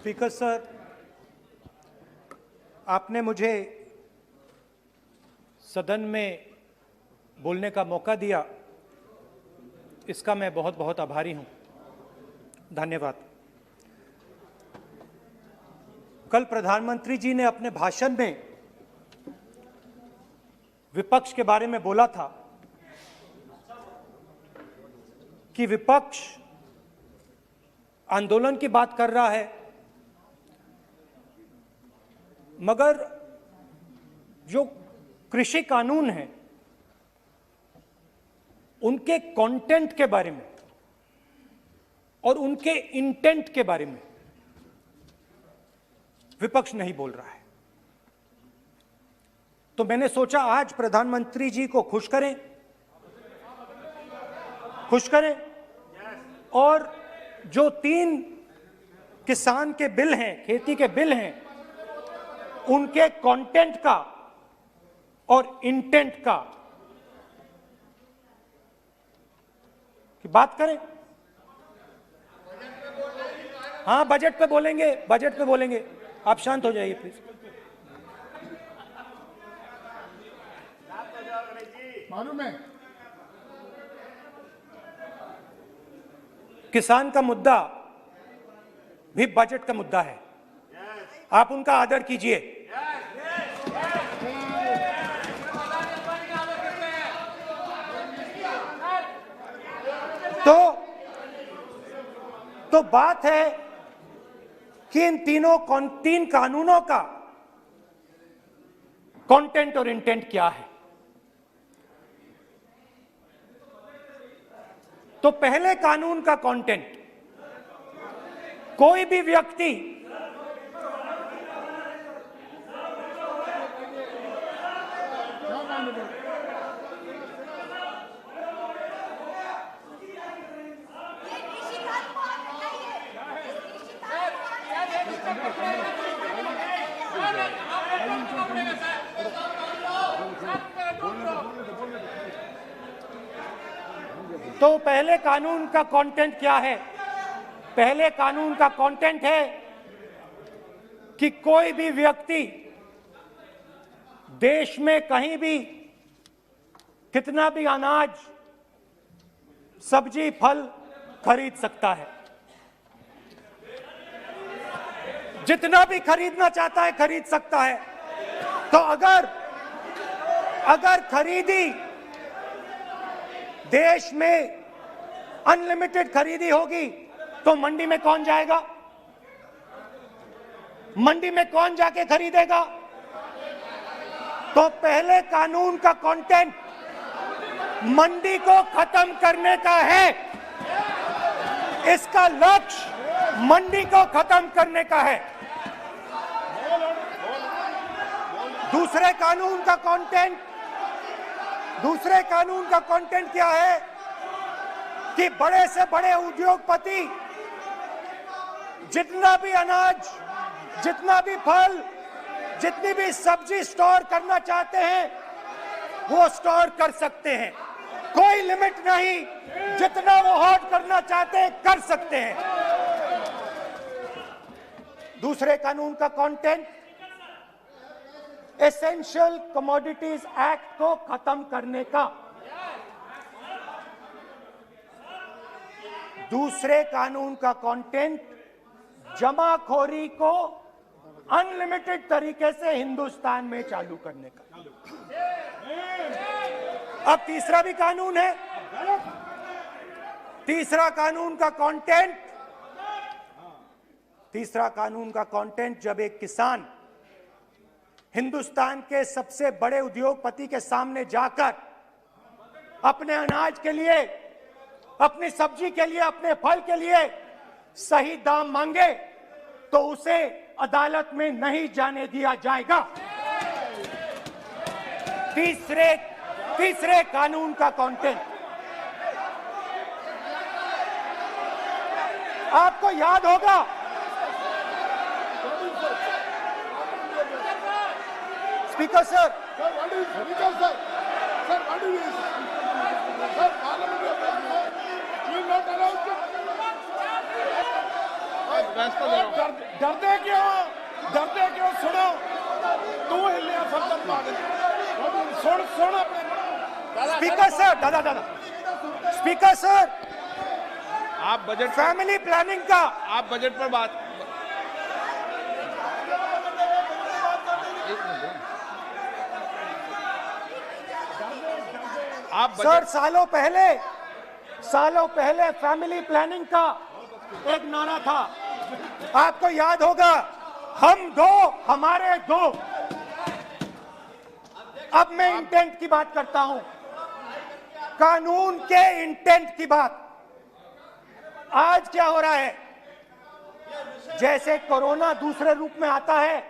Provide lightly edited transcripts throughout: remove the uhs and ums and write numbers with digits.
Speaker sir, आपने मुझे सदन में बोलने का मौका दिया, इसका मैं बहुत बहुत आभारी हूं। धन्यवाद। कल प्रधानमंत्री जी ने अपने भाषण में विपक्ष के बारे में बोला था कि विपक्ष आंदोलन की बात कर रहा है, मगर जो कृषि कानून है उनके कंटेंट के बारे में और उनके इंटेंट के बारे में विपक्ष नहीं बोल रहा है। तो मैंने सोचा आज प्रधानमंत्री जी को खुश करें और जो 3 किसान के बिल हैं, खेती के बिल हैं, उनके कंटेंट का और इंटेंट का की बात करें। हाँ, बजट पे बोलेंगे। आप शांत हो जाइए प्लीज। मालूम है किसान का मुद्दा भी बजट का मुद्दा है, आप उनका आदर कीजिए। तो बात है कि इन 3 कानूनों का कंटेंट और इंटेंट क्या है। तो पहले कानून का कंटेंट, कोई भी व्यक्ति तो पहले कानून का कंटेंट क्या है? पहले कानून का कंटेंट है कि कोई भी व्यक्ति देश में कहीं भी कितना भी अनाज, सब्जी, फल खरीद सकता है, जितना भी खरीदना चाहता है खरीद सकता है। तो अगर खरीदी देश में अनलिमिटेड खरीदी होगी तो मंडी में कौन जाएगा? मंडी में कौन जाके खरीदेगा? तो पहले कानून का कंटेंट मंडी को खत्म करने का है। इसका लक्ष्य मंडी को खत्म करने का है। दूसरे कानून का कंटेंट क्या है कि बड़े से बड़े उद्योगपति जितना भी अनाज, जितना भी फल, जितनी भी सब्जी स्टोर करना चाहते हैं वो स्टोर कर सकते हैं, कोई लिमिट नहीं, जितना वो होल्ड करना चाहते हैं कर सकते हैं। दूसरे कानून का कंटेंट एसेंशियल कमोडिटीज एक्ट को खत्म करने का। दूसरे कानून का कंटेंट जमाखोरी को अनलिमिटेड तरीके से हिंदुस्तान में चालू करने का। अब तीसरा भी कानून है। तीसरा कानून का कंटेंट जब एक किसान हिंदुस्तान के सबसे बड़े उद्योगपति के सामने जाकर अपने अनाज के लिए, अपनी सब्जी के लिए, अपने फल के लिए सही दाम मांगे तो उसे अदालत में नहीं जाने दिया जाएगा। तीसरे कानून का कंटेंट आपको याद होगा, स्पीकर सर, फैसला दे रहा हूं। डरते क्यों? सुनो, तू हिलिया सब पागल। सुन अपने स्पीकर सर, दादा स्पीकर सर, आप बजट फैमिली प्लानिंग का आप बजट पर बात आप सर, सालों पहले फैमिली प्लानिंग का एक नारा था, आपको याद होगा, हम दो हमारे दो। अब मैं इंटेंट की बात करता हूं, कानून के इंटेंट की बात। आज क्या हो रहा है, जैसे कोरोना दूसरे रूप में आता है,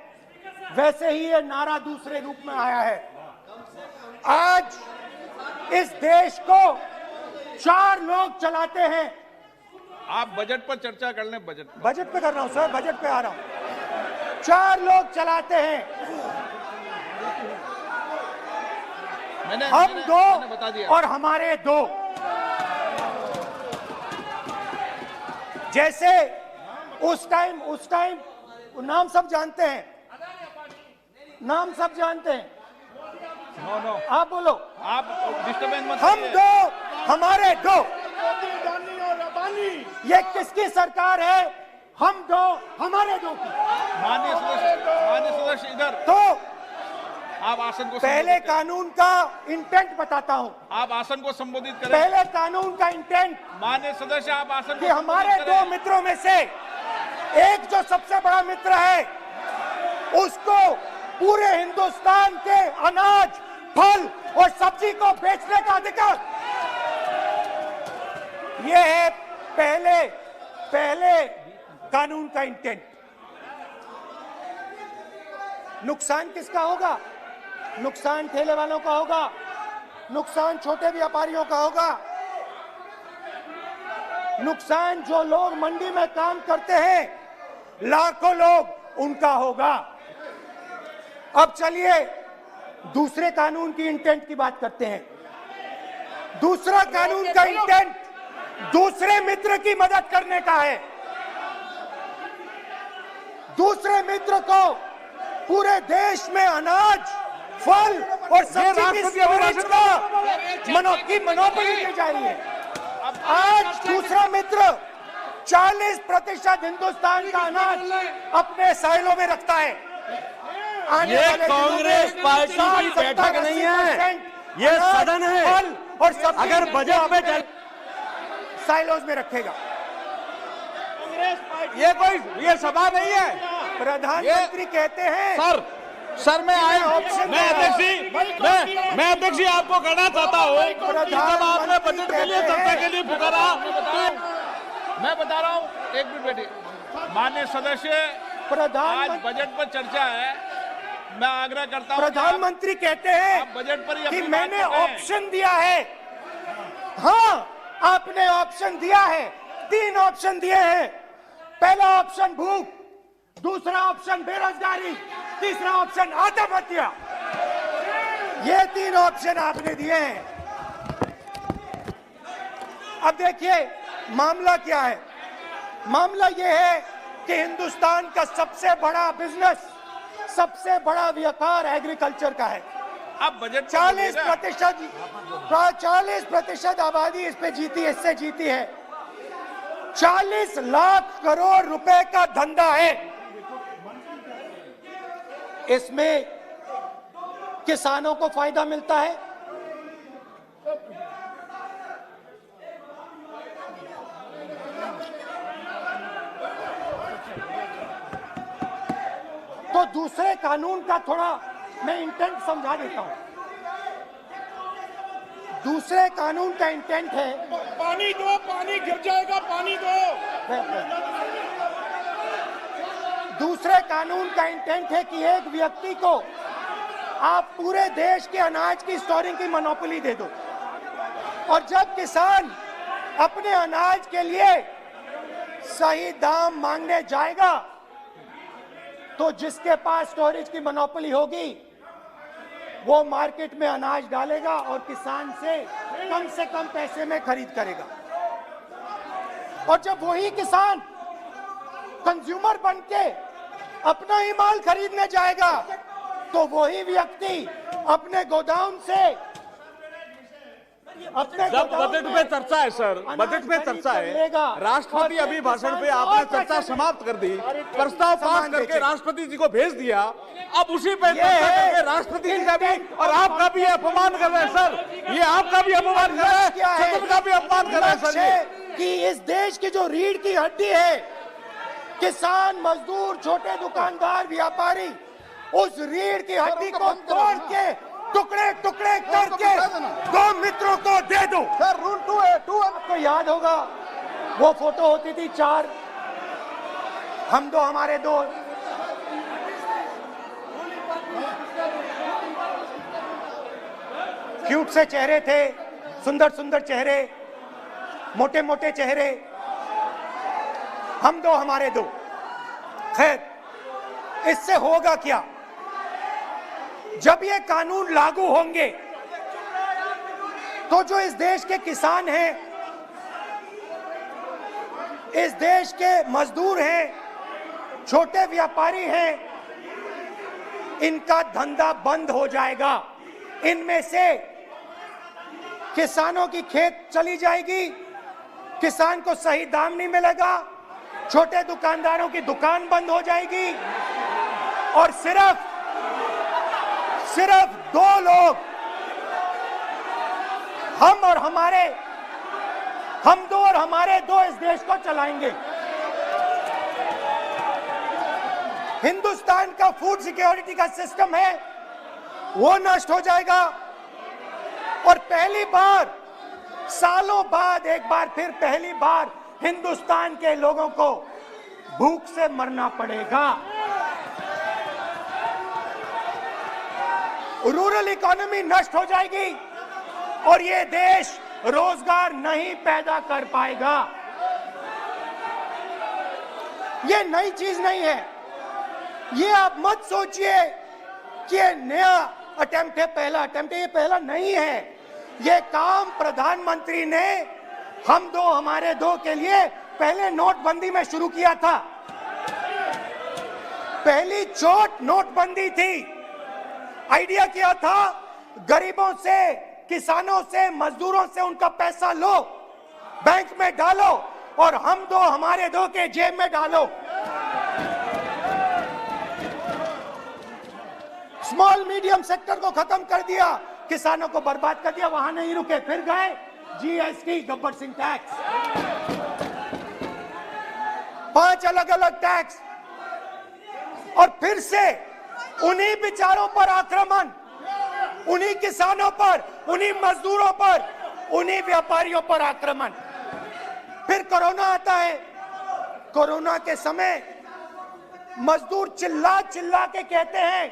वैसे ही ये नारा दूसरे रूप में आया है। आज इस देश को 4 लोग चलाते हैं। आप बजट पर चर्चा कर लें। बजट पे कर रहा हूं सर, बजट पे आ रहा हूं। 4 लोग चलाते हैं, हम दो बता दिया। और हमारे दो। जैसे उस टाइम नाम सब जानते हैं, नाम सब जानते हैं। नो आप बोलो। आप डिस्टर्बेंस मत हम करिए। दो हमारे दो। ये किसकी सरकार है? हम दो हमारे दो की। माननीय सदस्य इधर। तो आप आसन को पहले कानून का इंटेंट बताता हूं। आप आसन को संबोधित करें। पहले कानून का इंटेंट माननीय सदस्य, आप आसन कि हमारे दो मित्रों में से एक जो सबसे बड़ा मित्र है, उसको पूरे हिंदुस्तान के अनाज, फल और सब्जी को बेचने का अधिकार। यह है पहले कानून का इंटेंट। नुकसान किसका होगा? नुकसान ठेले वालों का होगा, नुकसान छोटे व्यापारियों का होगा, नुकसान जो लोग मंडी में काम करते हैं, लाखों लोग, उनका होगा। अब चलिए दूसरे कानून की इंटेंट की बात करते हैं। दूसरा कानून का इंटेंट दूसरे मित्र की मदद करने का है। दूसरे मित्र को पूरे देश में अनाज, फल और सब्जी की स्टोरेज की मोनोपोली दी जा रही है। आज दूसरा मित्र 40% हिंदुस्तान का अनाज अपने साइलों में रखता है। ये कांग्रेस पार्टी की बैठक नहीं है, ये सदन है। और अगर बजट में साइलोज में रखेगा। ये सभा नहीं है। प्रधानमंत्री कहते हैं सर मैं अध्यक्ष जी आपको कहना चाहता हूँ, जब आपने बजट के लिए चर्चा के लिए पुकारा, मैं बता रहा हूँ, एक मिनट बैठिए। माननीय सदस्य, आज बजट पर चर्चा है, मैं आग्रह करता हूँ। प्रधानमंत्री कहते हैं बजट पर कि मैंने ऑप्शन दिया है। हाँ, आपने ऑप्शन दिया है। 3 ऑप्शन दिए हैं। पहला ऑप्शन भूख, दूसरा ऑप्शन बेरोजगारी, तीसरा ऑप्शन आत्महत्या। ये 3 ऑप्शन आपने दिए हैं। अब देखिए मामला क्या है। मामला ये है कि हिंदुस्तान का सबसे बड़ा बिजनेस, सबसे बड़ा व्यापार एग्रीकल्चर का है। अब बजट 40% आबादी इस पे जीती है, इससे जीती है। 40 लाख करोड़ रुपए का धंधा है। इसमें किसानों को फायदा मिलता है, तो दूसरे कानून का थोड़ा मैं इंटेंट समझा देता हूं। दूसरे कानून का इंटेंट है, पानी दो, पानी गिर जाएगा, पानी दो। दूसरे कानून का इंटेंट है कि एक व्यक्ति को आप पूरे देश के अनाज की स्टोरिंग की मोनोपोली दे दो, और जब किसान अपने अनाज के लिए सही दाम मांगने जाएगा, तो जिसके पास स्टोरेज की मोनोपोली होगी वो मार्केट में अनाज डालेगा और किसान से कम पैसे में खरीद करेगा। और जब वही किसान कंज्यूमर बन के अपना ही माल खरीदने जाएगा तो वही व्यक्ति अपने गोदाम से जब बजट पे चर्चा है सर, बजट पे चर्चा है, राष्ट्रपति अभी भाषण पे आपने चर्चा समाप्त कर दी, प्रस्ताव पास करके राष्ट्रपति जी को भेज दिया, अब उसी पे चर्चा करके राष्ट्रपति जी का भी और आपका भी अपमान कर रहे हैं सर, ये आपका भी अपमान कर रहे हैं, सदन का भी अपमान कर रहे हैं सर। कि इस देश की जो रीढ़ की हड्डी है, किसान, मजदूर, छोटे दुकानदार, व्यापारी, उस रीढ़ की हड्डी को तोड़ के टुकड़े टुकड़े करके दो मित्रों को दे दो। सर रूल 2 है, 2 आपको याद होगा वो फोटो होती थी 4 हम दो हमारे दो। क्यूट से चेहरे थे, सुंदर सुंदर चेहरे, मोटे मोटे चेहरे, हम दो हमारे दो। खैर, इससे होगा क्या? जब ये कानून लागू होंगे तो जो इस देश के किसान हैं, इस देश के मजदूर हैं, छोटे व्यापारी हैं, इनका धंधा बंद हो जाएगा। इनमें से किसानों की खेत चली जाएगी, किसान को सही दाम नहीं मिलेगा, छोटे दुकानदारों की दुकान बंद हो जाएगी और सिर्फ 2 लोग, हम दो और हमारे दो इस देश को चलाएंगे। हिंदुस्तान का फूड सिक्योरिटी का सिस्टम है वो नष्ट हो जाएगा और पहली बार सालों बाद एक बार फिर पहली बार हिंदुस्तान के लोगों को भूख से मरना पड़ेगा। रूरल इकोनॉमी नष्ट हो जाएगी और ये देश रोजगार नहीं पैदा कर पाएगा। ये नई चीज नहीं है, ये आप मत सोचिए कि ये नया अटेम्प्ट है, पहला अटेम्प्ट है। ये पहला नहीं है, ये काम प्रधानमंत्री ने हम दो हमारे दो के लिए पहले नोटबंदी में शुरू किया था। पहली चोट नोटबंदी थी। आइडिया क्या था? गरीबों से, किसानों से, मजदूरों से उनका पैसा लो, बैंक में डालो और हम दो हमारे दो के जेब में डालो। स्मॉल मीडियम सेक्टर को खत्म कर दिया, किसानों को बर्बाद कर दिया। वहां नहीं रुके, फिर गए जीएसटी, गब्बर सिंह टैक्स, 5 अलग अलग टैक्स और फिर से उन्हीं बेचारों पर आक्रमण, उन्हीं किसानों पर, उन्हीं मजदूरों पर, उन्हीं व्यापारियों पर आक्रमण। फिर कोरोना आता है। कोरोना के समय मजदूर चिल्ला चिल्ला के कहते हैं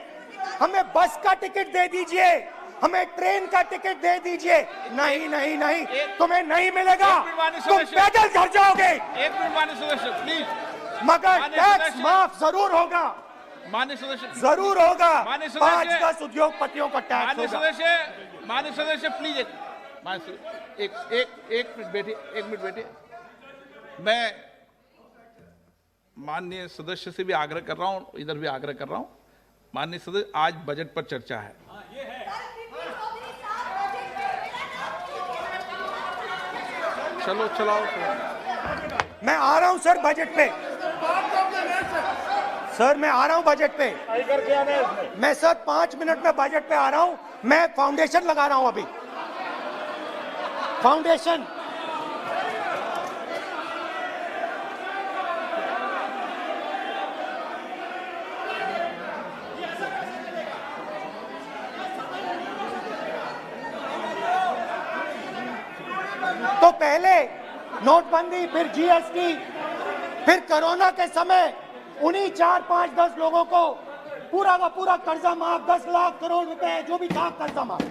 हमें बस का टिकट दे दीजिए, हमें ट्रेन का टिकट दे दीजिए। नहीं नहीं नहीं, तुम्हें नहीं मिलेगा, तुम पैदल घर जाओगे। एक मिनट माननीय सदस्य प्लीज। मगर टैक्स माफ जरूर होगा, माननीय सदस्य जरूर होगा। माननीय सदस्य, 5-10 उद्योगपतियों का टैक्स होगा। माननीय सदस्य प्लीज, एक मिनट बैठिए, एक मिनट बैठिए। मैं माननीय सदस्य से भी आग्रह कर रहा हूं, इधर भी आग्रह कर रहा हूं। माननीय सदस्य, आज बजट पर चर्चा है। चलो चलाओ। मैं आ रहा हूं सर बजट पे। सर मैं आ रहा हूं बजट पे। मैं सर 5 मिनट में बजट पे आ रहा हूं। मैं फाउंडेशन लगा रहा हूं अभी, फाउंडेशन। तो पहले नोटबंदी, फिर जीएसटी, फिर कोरोना के समय उन्हीं 4, 5, 10 लोगों को पूरा का पूरा कर्जा माफ, 10 लाख करोड़ रुपए जो भी था कर्जा माफ।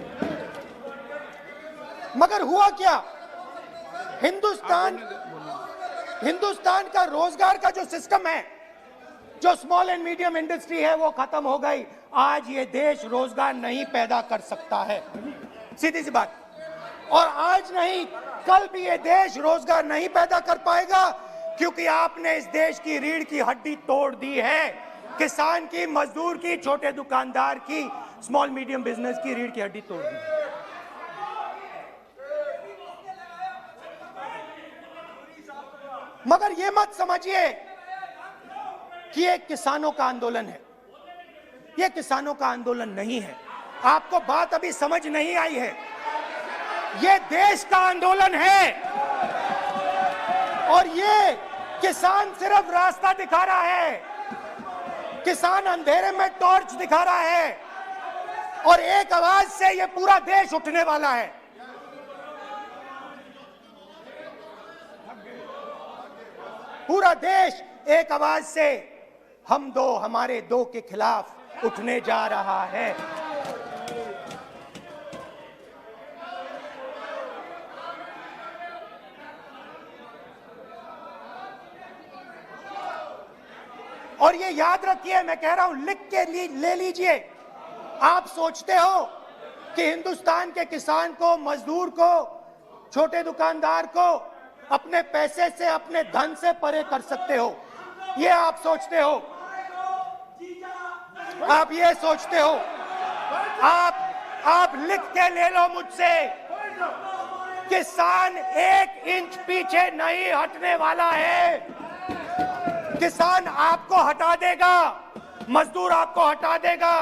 मगर हुआ क्या? हिंदुस्तान का रोजगार का जो सिस्टम है, जो स्मॉल एंड मीडियम इंडस्ट्री है, वो खत्म हो गई। आज ये देश रोजगार नहीं पैदा कर सकता है, सीधी सी बात। और आज नहीं, कल भी ये देश रोजगार नहीं पैदा कर पाएगा क्योंकि आपने इस देश की रीढ़ की हड्डी तोड़ दी है। किसान की, मजदूर की, छोटे दुकानदार की, स्मॉल मीडियम बिजनेस की रीढ़ की हड्डी तोड़ दी। मगर ये मत समझिए कि ये किसानों का आंदोलन है। ये किसानों का आंदोलन नहीं है। आपको बात अभी समझ नहीं आई है। ये देश का आंदोलन है और ये किसान सिर्फ रास्ता दिखा रहा है। किसान अंधेरे में टॉर्च दिखा रहा है और एक आवाज से ये पूरा देश उठने वाला है। पूरा देश एक आवाज से हम दो, हमारे दो के खिलाफ उठने जा रहा है। और ये याद रखिए, मैं कह रहा हूं, लिख के ले लीजिए। आप सोचते हो कि हिंदुस्तान के किसान को, मजदूर को, छोटे दुकानदार को अपने पैसे से, अपने धन से परे कर सकते हो। ये आप सोचते हो, आप ये सोचते हो। आप लिख के ले लो मुझसे, किसान 1 इंच पीछे नहीं हटने वाला है। किसान आपको हटा देगा, मजदूर आपको हटा देगा,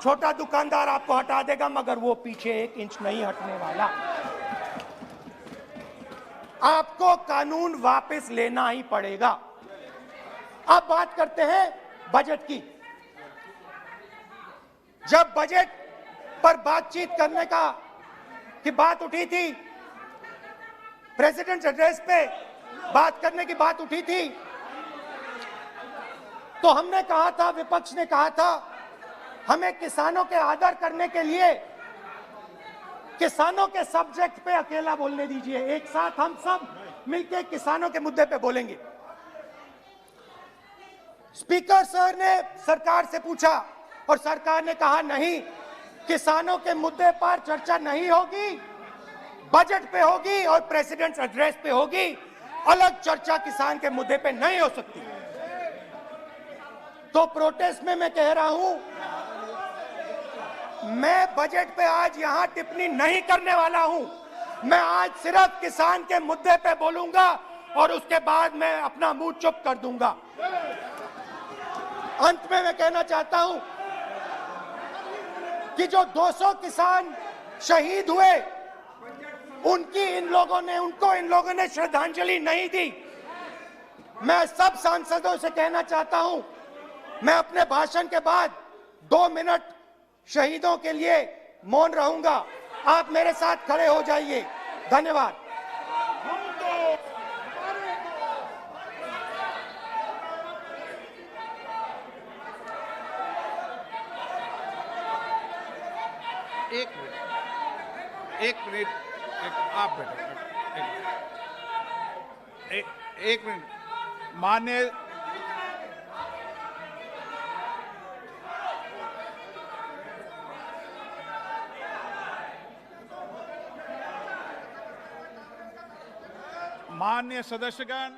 छोटा दुकानदार आपको हटा देगा, मगर वो पीछे 1 इंच नहीं हटने वाला। आपको कानून वापस लेना ही पड़ेगा। अब बात करते हैं बजट की। जब बजट पर बातचीत करने की बात उठी थी, प्रेसिडेंट एड्रेस पे बात करने की बात उठी थी, तो हमने कहा था, विपक्ष ने कहा था, हमें किसानों के आदर करने के लिए किसानों के सब्जेक्ट पे अकेला बोलने दीजिए। एक साथ हम सब मिलकर किसानों के मुद्दे पे बोलेंगे। स्पीकर सर ने सरकार से पूछा और सरकार ने कहा नहीं, किसानों के मुद्दे पर चर्चा नहीं होगी, बजट पे होगी और प्रेसिडेंट एड्रेस पे होगी। अलग चर्चा किसान के मुद्दे पे नहीं हो सकती। तो प्रोटेस्ट में मैं कह रहा हूं, मैं बजट पे आज यहां टिप्पणी नहीं करने वाला हूं। मैं आज सिर्फ किसान के मुद्दे पे बोलूंगा और उसके बाद मैं अपना मुंह चुप कर दूंगा। अंत में मैं कहना चाहता हूं कि जो 200 किसान शहीद हुए, उनको इन लोगों ने श्रद्धांजलि नहीं दी। मैं सब सांसदों से कहना चाहता हूं, मैं अपने भाषण के बाद 2 मिनट शहीदों के लिए मौन रहूंगा। आप मेरे साथ खड़े हो जाइए। धन्यवाद। एक मिनट, आप बैठे। एक मिनट। माननीय सदस्यगण,